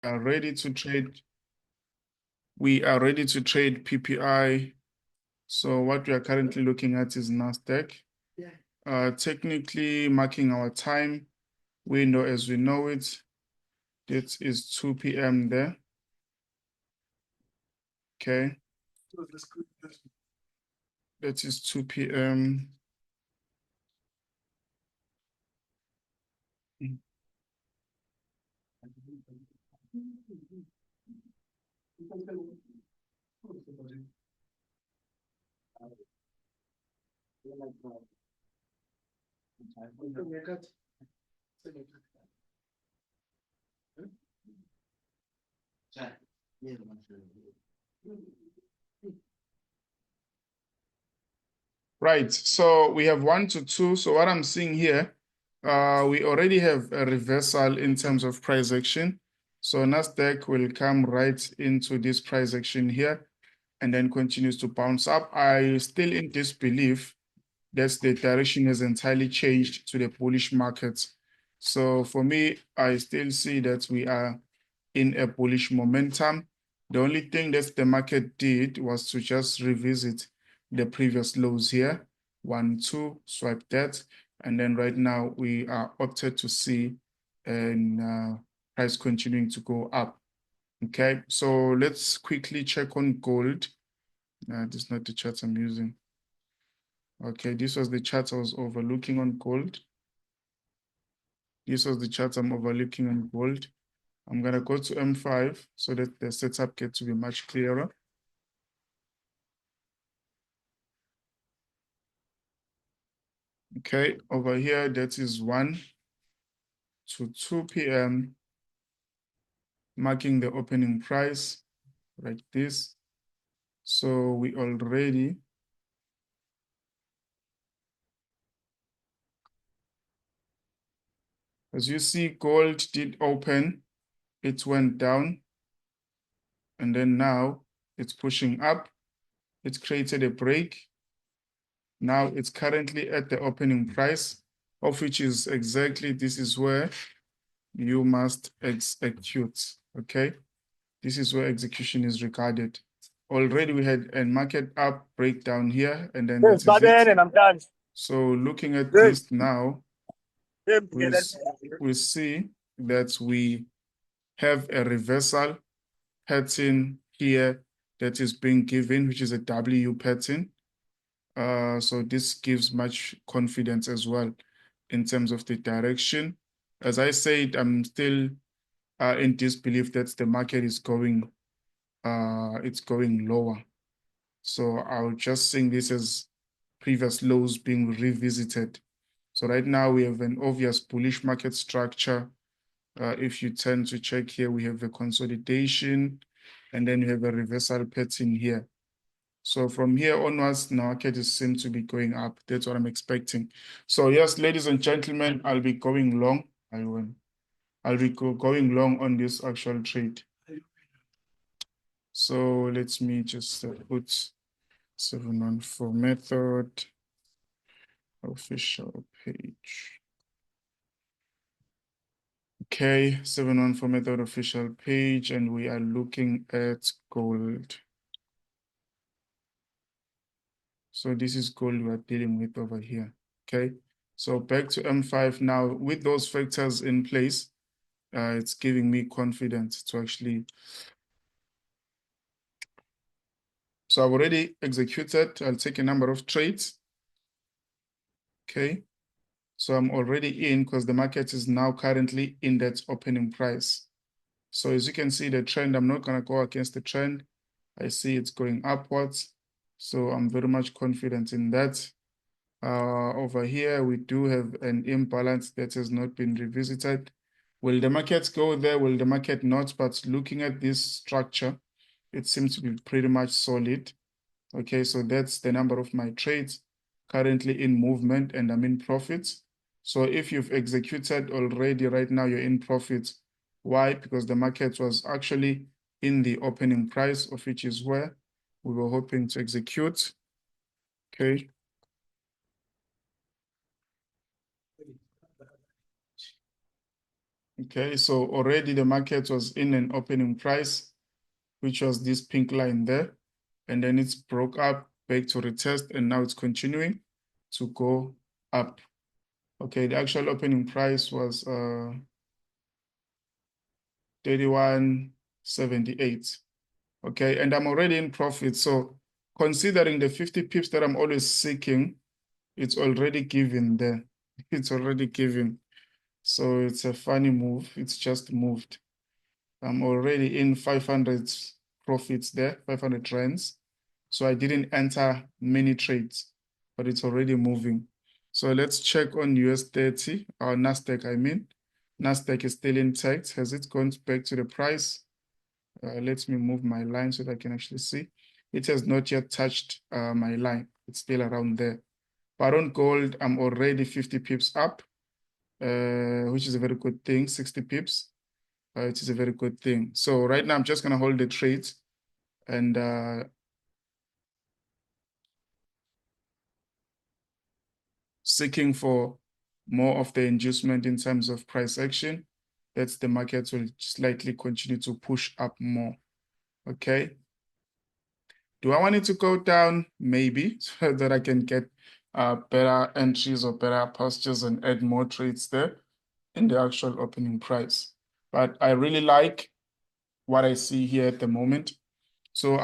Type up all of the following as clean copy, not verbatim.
are ready to trade. We are ready to trade PPI. So what we are currently looking at is NASDAQ. Technically marking our time window as we know it. It is 2 p.m. there. Okay. That is 2 p.m. Right, so we have 1 to 2. So what I'm seeing here, we already have a reversal in terms of price action. So NASDAQ will come right into this price action here and then continues to bounce up. I still in disbelief that the direction has entirely changed to the bullish market. So for me, I still see that we are in a bullish momentum. The only thing that the market did was to just revisit the previous lows here. 1, 2, swipe that. And then right now we are opted to see and price continuing to go up. Okay, so let's quickly check on gold. This is not the chart I'm using. Okay, this was the chart I was overlooking on gold. This was the chart I'm overlooking on gold. I'm going to go to M5 so that the setup gets to be much clearer. Okay, over here, that is 1 to 2 p.m., marking the opening price like this. So we already as you see, gold did open, it went down, and then now it's pushing up. It's created a break. Now it's currently at the opening price, of which is exactly, this is where you must execute, okay? This is where execution is regarded. Already we had a market up breakdown here, and then this is it. And I'm done. So looking at this now, we see that we have a reversal pattern here that is being given, which is a W pattern. So this gives much confidence as well in terms of the direction. As I said, I'm still in disbelief that the market is going, it's going lower. So I'll just sing this as previous lows being revisited. So right now we have an obvious bullish market structure. If you tend to check here, we have a consolidation, and then you have a reversal pattern here. So from here onwards, the market is seems to be going up. That's what I'm expecting. So yes, ladies and gentlemen, I'll be going long. I'll be going long on this actual trade. So let me just put 714 method official page. Okay, 714 method official page, and we are looking at gold. So this is gold we're dealing with over here. Okay, so back to M5 now. With those factors in place, it's giving me confidence to actually. So I've already executed. I'll take a number of trades. Okay, so I'm already in because the market is now currently in that opening price. So as you can see the trend, I'm not going to go against the trend. I see it's going upwards. So I'm very much confident in that. Over here, we do have an imbalance that has not been revisited. Will the market go there? Will the market not? But looking at this structure, it seems to be pretty much solid. Okay, so that's the number of my trades currently in movement, and I'm in profits. So if you've executed already right now, you're in profits. Why? Because the market was actually in the opening price, of which is where we were hoping to execute. Okay. Okay, so already the market was in an opening price, which was this pink line there. And then it's broke up back to retest, and now it's continuing to go up. Okay, the actual opening price was 31.78. Okay, and I'm already in profit. So considering the 50 pips that I'm always seeking, it's already given there. It's already given. So it's a funny move. It's just moved. I'm already in 500 profits there, 500 rands. So I didn't enter many trades, but it's already moving. So let's check on US 30, or NASDAQ, I mean. NASDAQ is still intact. Has it gone back to the price? Let me move my line so that I can actually see. It has not yet touched my line. It's still around there. But on gold, I'm already 50 pips up, which is a very good thing, 60 pips. It is a very good thing. So right now, I'm just going to hold the trades and seeking for more of the inducement in terms of price action. That's the market will slightly continue to push up more. Okay. Do I want it to go down? Maybe, so that I can get better entries or better postures and add more trades there in the actual opening price. But I really like what I see here at the moment. So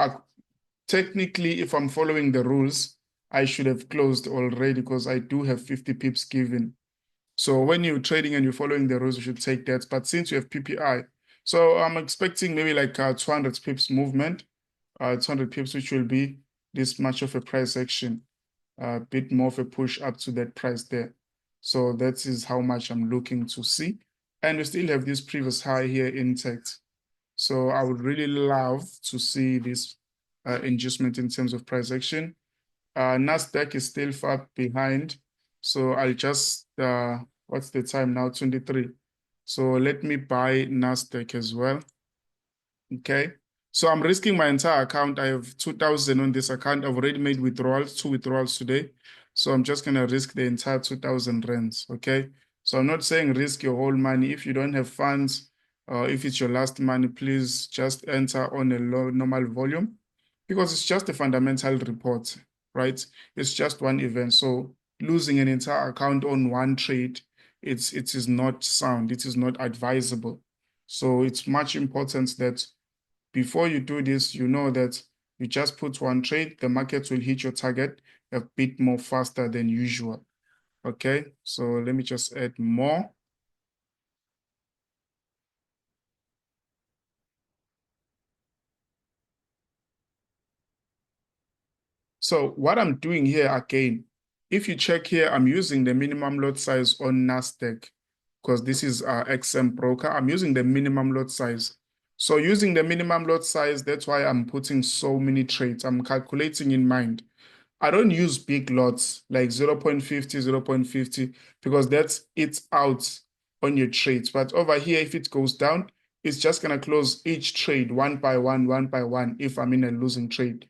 technically, if I'm following the rules, I should have closed already because I do have 50 pips given. So when you're trading and you're following the rules, you should take that. But since you have PPI, so I'm expecting maybe like 200 pips movement, 200 pips, which will be this much of a price action, a bit more of a push up to that price there. So that is how much I'm looking to see. And we still have this previous high here intact. So I would really love to see this inducement in terms of price action. Nasdaq is still far behind. So I'll just, what's the time now? 23. So let me buy Nasdaq as well. Okay. So I'm risking my entire account. I have 2,000 on this account. I've already made withdrawals, 2 withdrawals today. So I'm just going to risk the entire 2,000 rands. Okay. So I'm not saying risk your whole money. If you don't have funds, if it's your last money, please just enter on a low normal volume because it's just a fundamental report, right? It's just one event. So losing an entire account on one trade, it is not sound. It is not advisable. So it's much important that before you do this, you know that you just put one trade, the market will hit your target a bit more faster than usual. Okay, so let me just add more. So what I'm doing here again, if you check here, I'm using the minimum lot size on NASDAQ because this is our XM broker. I'm using the minimum lot size. So using the minimum lot size, that's why I'm putting so many trades. I'm calculating in mind. I don't use big lots like 0.50, 0.50, because that's it's out on your trades. But over here, if it goes down, it's just going to close each trade one by one, if I'm in a losing trade.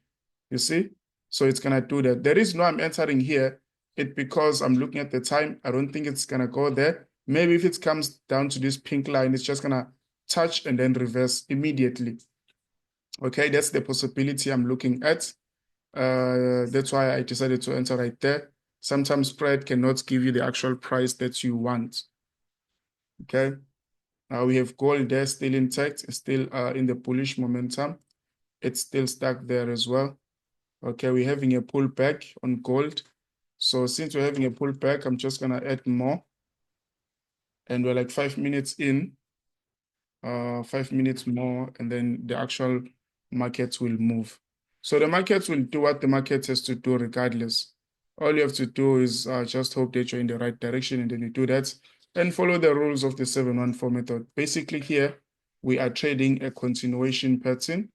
You see? So it's going to do that. There is no I'm entering here. It because I'm looking at the time. I don't think it's going to go there. Maybe if it comes down to this pink line, it's just going to touch and then reverse immediately. Okay, that's the possibility I'm looking at. That's why I decided to enter right there. Sometimes spread cannot give you the actual price that you want. Okay. Now we have gold there still intact, still in the bullish momentum. It's still stuck there as well. Okay, we're having a pullback on gold. So since we're having a pullback, I'm just gonna add more. And we're like 5 minutes in, 5 minutes more, and then the actual market will move. So the market will do what the market has to do regardless. All you have to do is just hope that you're in the right direction, and then you do that and follow the rules of the 714 method. Basically here, we are trading a continuation pattern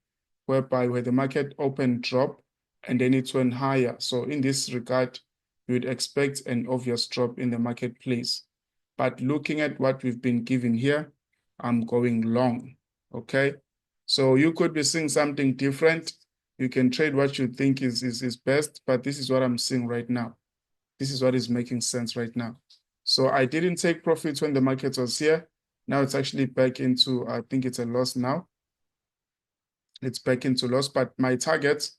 whereby where the market open drop and then it went higher. So in this regard, you would expect an obvious drop in the marketplace. But looking at what we've been given here, I'm going long, okay? So you could be seeing something different. You can trade what you think is best, but this is what I'm seeing right now. This is what is making sense right now. So I didn't take profits when the market was here. Now it's actually back into, I think it's a loss now. It's back into loss, but my target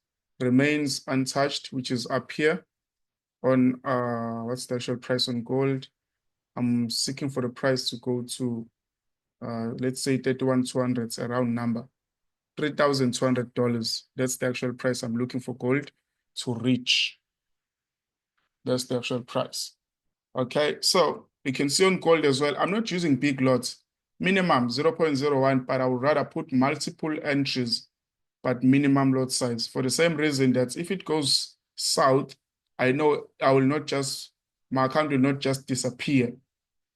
remains untouched, which is up here on, what's the actual price on gold? I'm seeking for the price to go to, let's say 31,200, it's a round number. $3,200. That's the actual price I'm looking for gold to reach. That's the actual price. Okay, so you can see on gold as well, I'm not using big lots, minimum 0.01, but I would rather put multiple entries, but minimum lot size for the same reason that if it goes south, I know I will not just, my account will not just disappear.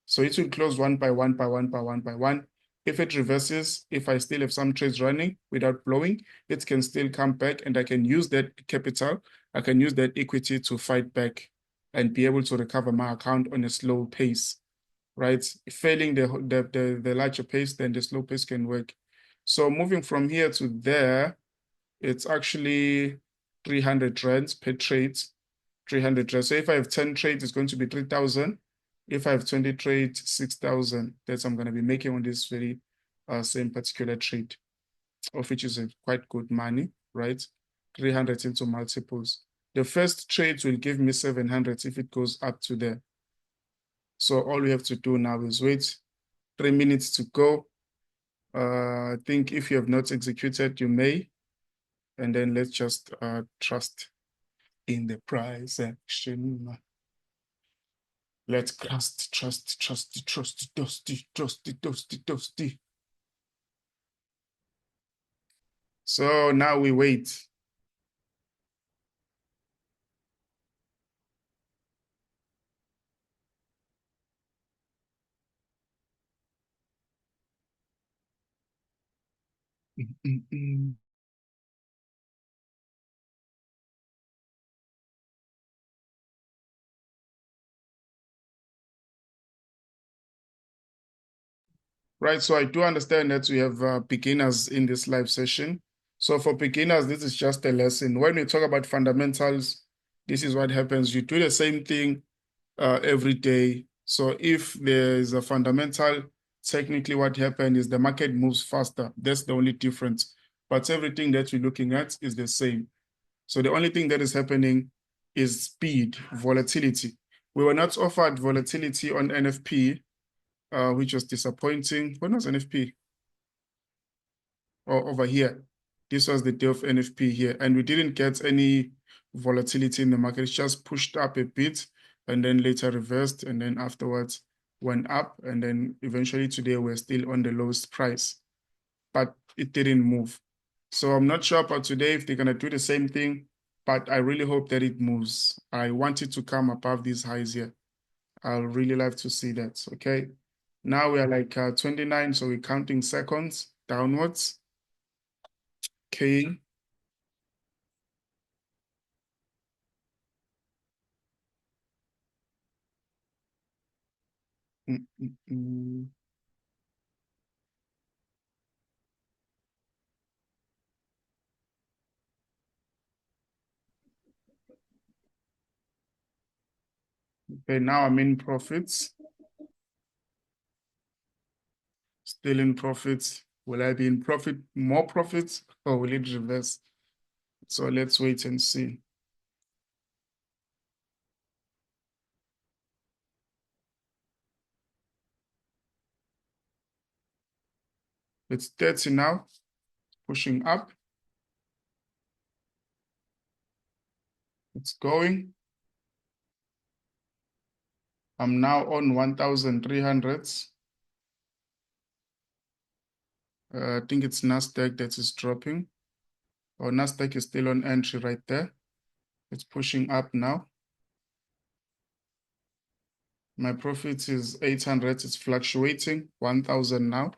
So it will close one by one by one by one by one. If it reverses, if I still have some trades running without blowing, it can still come back and I can use that capital, I can use that equity to fight back and be able to recover my account on a slow pace, right? Failing the larger pace, then the slow pace can work. So moving from here to there, it's actually 300 rands per trade, 300 rands. So if I have 10 trades, it's going to be 3,000. If I have 20 trades, 6,000. That's I'm going to be making on this very same particular trade, of which is a quite good money, right? 300 into multiples. The first trade will give me 700 if it goes up to there. So all we have to do now is wait 3 minutes to go. I think if you have not executed, you may. And then let's just trust in the price action. Let's trust. So now we wait. Right, so I do understand that we have beginners in this live session. So for beginners, this is just a lesson. When we talk about fundamentals, this is what happens. You do the same thing every day. So if there is a fundamental, technically what happened is the market moves faster. That's the only difference. But everything that we're looking at is the same. So the only thing that is happening is speed, volatility. We were not offered volatility on NFP, which was disappointing. When was NFP? Or over here. This was the day of NFP here. And we didn't get any volatility in the market. It's just pushed up a bit and then later reversed and then afterwards went up. And then eventually today we're still on the lowest price, but it didn't move. So I'm not sure about today if they're going to do the same thing, but I really hope that it moves. I want it to come above these highs here. I'll really like to see that, okay? Now we are like 29, so we're counting seconds downwards. Okay. Okay, now I'm in profits. Still in profits. Will I be in profit, more profits, or will it reverse? So let's wait and see. It's 30 now, pushing up. It's going. I'm now on 1,300s. I think it's Nasdaq that is dropping. Or Nasdaq is still on entry right there. It's pushing up now. My profit is 800. It's fluctuating, 1,000 now.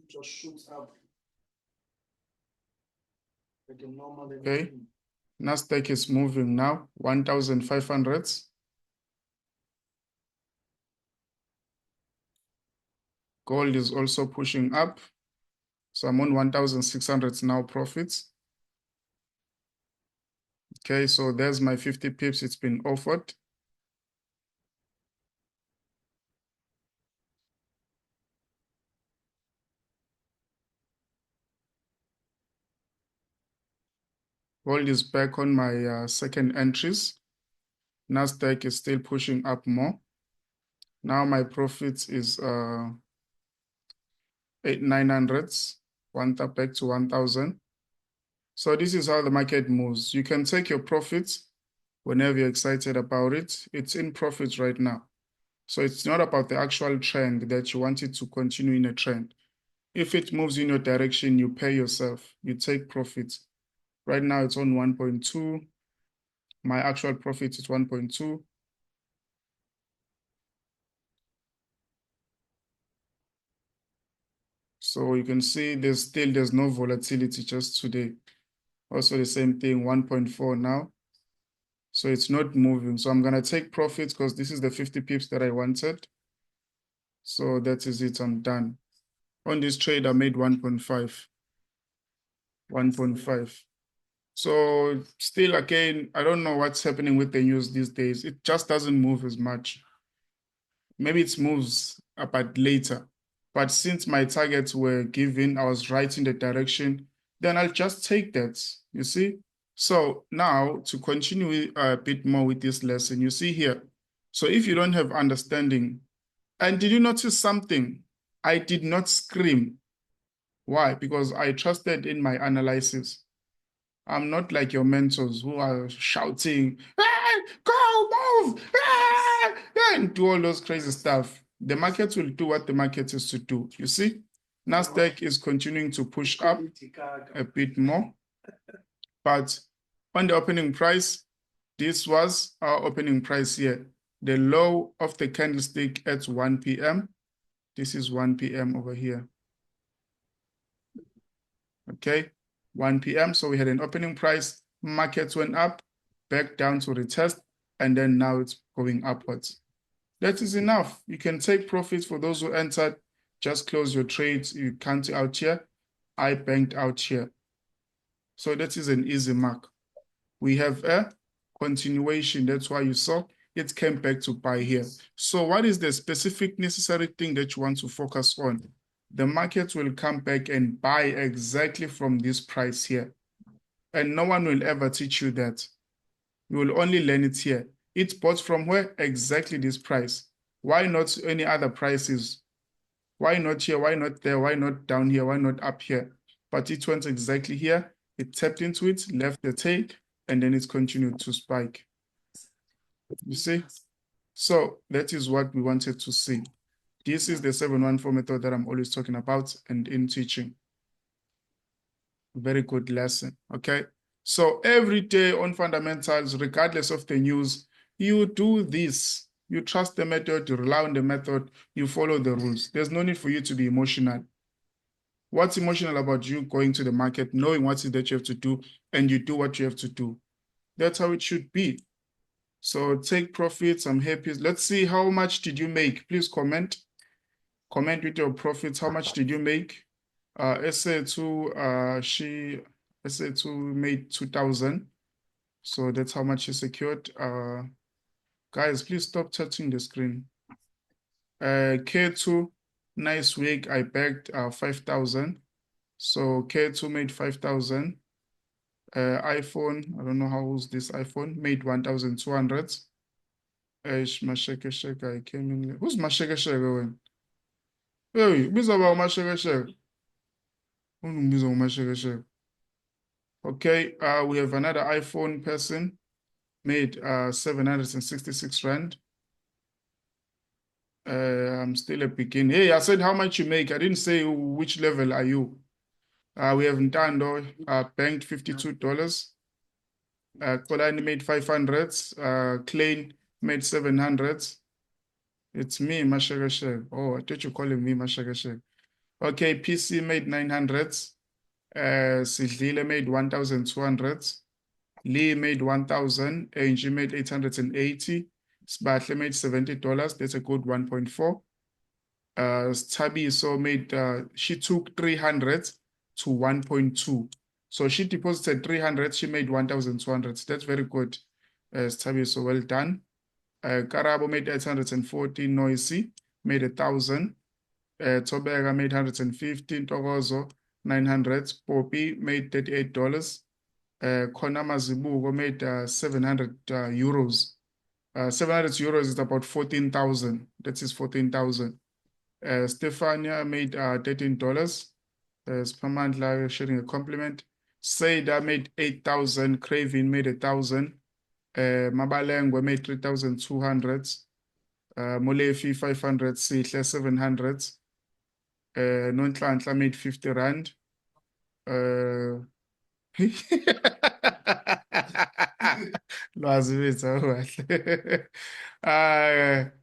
Just shoots up. Okay. Nasdaq is moving now, 1,500s. Gold is also pushing up. So I'm on 1,600s now profits. Okay, so there's my 50 pips it's been offered. Gold is back on my second entries. Nasdaq is still pushing up more. Now my profit is 900s, back to 1,000. So this is how the market moves. You can take your profits whenever you're excited about it. It's in profit right now. So it's not about the actual trend that you want it to continue in a trend. If it moves in your direction, you pay yourself, you take profits. Right now it's on 1.2. My actual profit is 1.2. So you can see there's no volatility just today. Also the same thing, 1.4 now. So it's not moving. So I'm gonna take profits because this is the 50 pips that I wanted. So that is it, I'm done. On this trade, I made 1.5. 1.5. So still, again, I don't know what's happening with the news these days. It just doesn't move as much. Maybe it moves a bit later. But since my targets were given, I was right in the direction, then I'll just take that, you see? So now to continue a bit more with this lesson, you see here. So if you don't have understanding, and did you notice something? I did not scream. Why? Because I trusted in my analysis. I'm not like your mentors who are shouting, "Ah, go, move, ah," and do all those crazy stuff. The market will do what the market is to do. You see, Nasdaq is continuing to push up a bit more, but on the opening price, this was our opening price here. The low of the candlestick at 1 p.m. This is 1 p.m. over here. Okay, 1 p.m. So we had an opening price, markets went up, back down to retest, and then now it's going upwards. That is enough. You can take profits for those who entered. Just close your trades. You count out here. I banked out here. So that is an easy mark. We have a continuation. That's why you saw it came back to buy here. So what is the specific necessary thing that you want to focus on? The market will come back and buy exactly from this price here. And no one will ever teach you that. You will only learn it here. It's bought from where? Exactly this price. Why not any other prices? Why not here? Why not there? Why not down here? Why not up here? But it went exactly here. It tapped into it, left the take, and then it's continued to spike. You see? So that is what we wanted to see. This is the 714 method that I'm always talking about and in teaching. Very good lesson, okay? So every day on fundamentals, regardless of the news, you do this. You trust the method, you rely on the method, you follow the rules. There's no need for you to be emotional. What's emotional about you going to the market, knowing what it is that you have to do, and you do what you have to do? That's how it should be. So take profits. I'm happy. Let's see, how much did you make? Please comment. Comment with your profits. How much did you make? SA2 made 2,000. So that's how much she secured. Guys, please stop touching the screen. K2, nice week. I bagged 5,000. So K2 made 5,000. iPhone, I don't know how was this iPhone, made 1,200. Masheke Sheke, I came in. Who's Masheke Sheke? Hey, biza ba Masheke Sheke. Okay, we have another iPhone person, made 766 Rand. I'm still a beginner. Hey, I said how much you make. I didn't say which level are you. We have Ntando banked $52. Kolani made 500. Klein made 700. It's me, Mashagashag. Oh, I thought you calling me Mashagashag. Okay, PC made 900. Sidlile made 1,200. Lee made 1,000. Angie made 880. Sbatle made $70. That's a good 1.4. Tabi made, she took 300 to 1.2. So she deposited 300, she made 1,200. That's very good. Tabi, so well done. Karabo made 840, Noisy made 1,000. Tobega made 115, Togozo 900. Poppy made $38. Konama Zibuko made 700 euros. 700 euros is about 14,000. That is 14,000. Stefania made $13. Spamandla sharing a compliment. Seda made 8,000. Craven made 1,000. Mabalengwe made 3,200. Molefi 500. Sihle 700. Nonhlanhla made 50 rand. Lwazi bethu awukahle.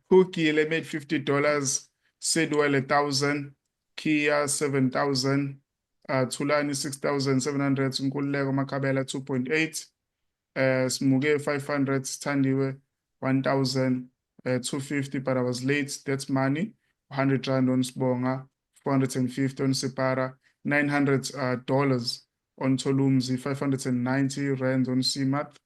Hookie made $50. Sidwell 1,000. Kia 7,000. Tulani 6,700. Nkululeko Makabela 2.8. Smuge 500. Thandiwe 1,000. 250, but I was late. That's money. 100 rand on Sbonga. 450 on Separa. $900 on Tolumzi. 590 rand on CMAT.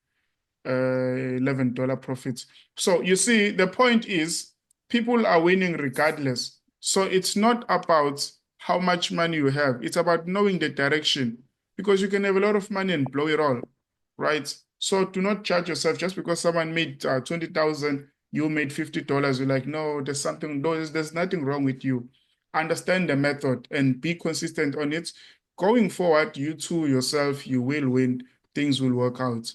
$11 profits. So you see, the point is people are winning regardless. So it's not about how much money you have. It's about knowing the direction, because you can have a lot of money and blow it all, right? So do not judge yourself just because someone made 20,000, you made $50. You're like, no, there's something, no, there's nothing wrong with you. Understand the method and be consistent on it. Going forward, you too yourself, you will win. Things will work out.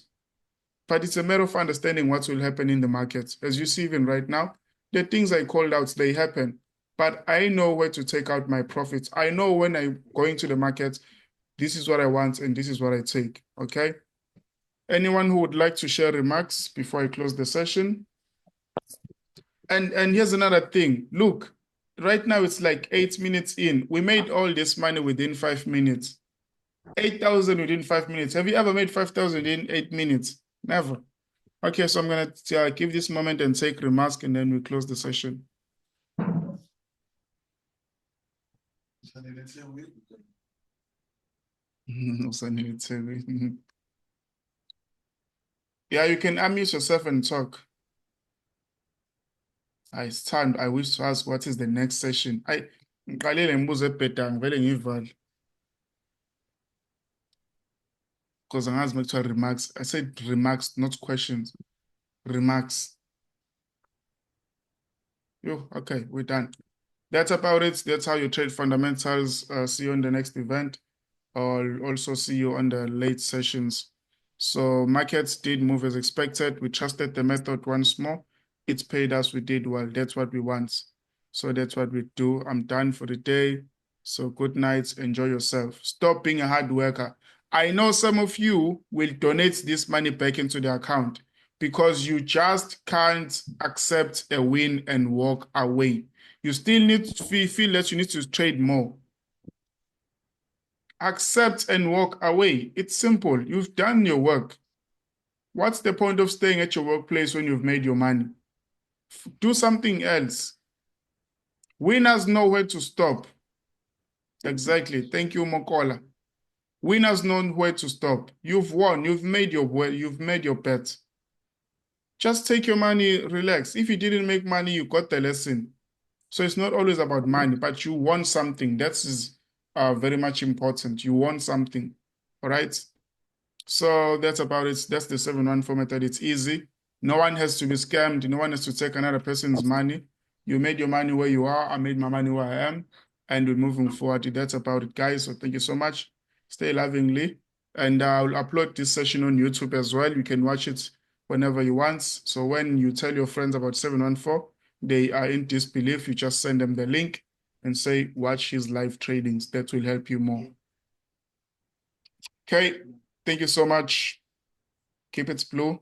But it's a matter of understanding what will happen in the market. As you see even right now, the things I called out, they happen. But I know where to take out my profits. I know when I go into the market, this is what I want and this is what I take, okay? Anyone who would like to share remarks before I close the session? And here's another thing. Look, right now it's like 8 minutes in. We made all this money within 5 minutes. 8,000 within 5 minutes. Have you ever made 5,000 in 8 minutes? Never. Okay, so I'm going to give this moment and take remarks, and then we close the session. Yeah, you can unmute yourself and talk. I wish to ask what is the next session. Because I'm asking to remarks. I said remarks, not questions. Remarks. Yo, okay, we're done. That's about it. That's how you trade fundamentals. See you on the next event. I'll also see you on the late sessions. So markets did move as expected. We trusted the method once more. It's paid us. We did well. That's what we want. So that's what we do. I'm done for the day. So good night. Enjoy yourself. Stop being a hard worker. I know some of you will donate this money back into the account because you just can't accept a win and walk away. You still need to feel that you need to trade more. Accept and walk away. It's simple. You've done your work. What's the point of staying at your workplace when you've made your money? Do something else. Winners know where to stop. Exactly. Thank you, Mokola. Winners know where to stop. You've won. You've made your bet. Just take your money, relax. If you didn't make money, you got the lesson. So it's not always about money, but you want something. That is very much important. You want something. All right? So that's about it. That's the 714 method. It's easy. No one has to be scammed. No one has to take another person's money. You made your money where you are. I made my money where I am. And we're moving forward. That's about it, guys. So thank you so much. Stay lovingly. And I'll upload this session on YouTube as well. You can watch it whenever you want. So when you tell your friends about 714, they are in disbelief, you just send them the link and say, watch his live tradings. That will help you more. Okay. Thank you so much. Keep it blue.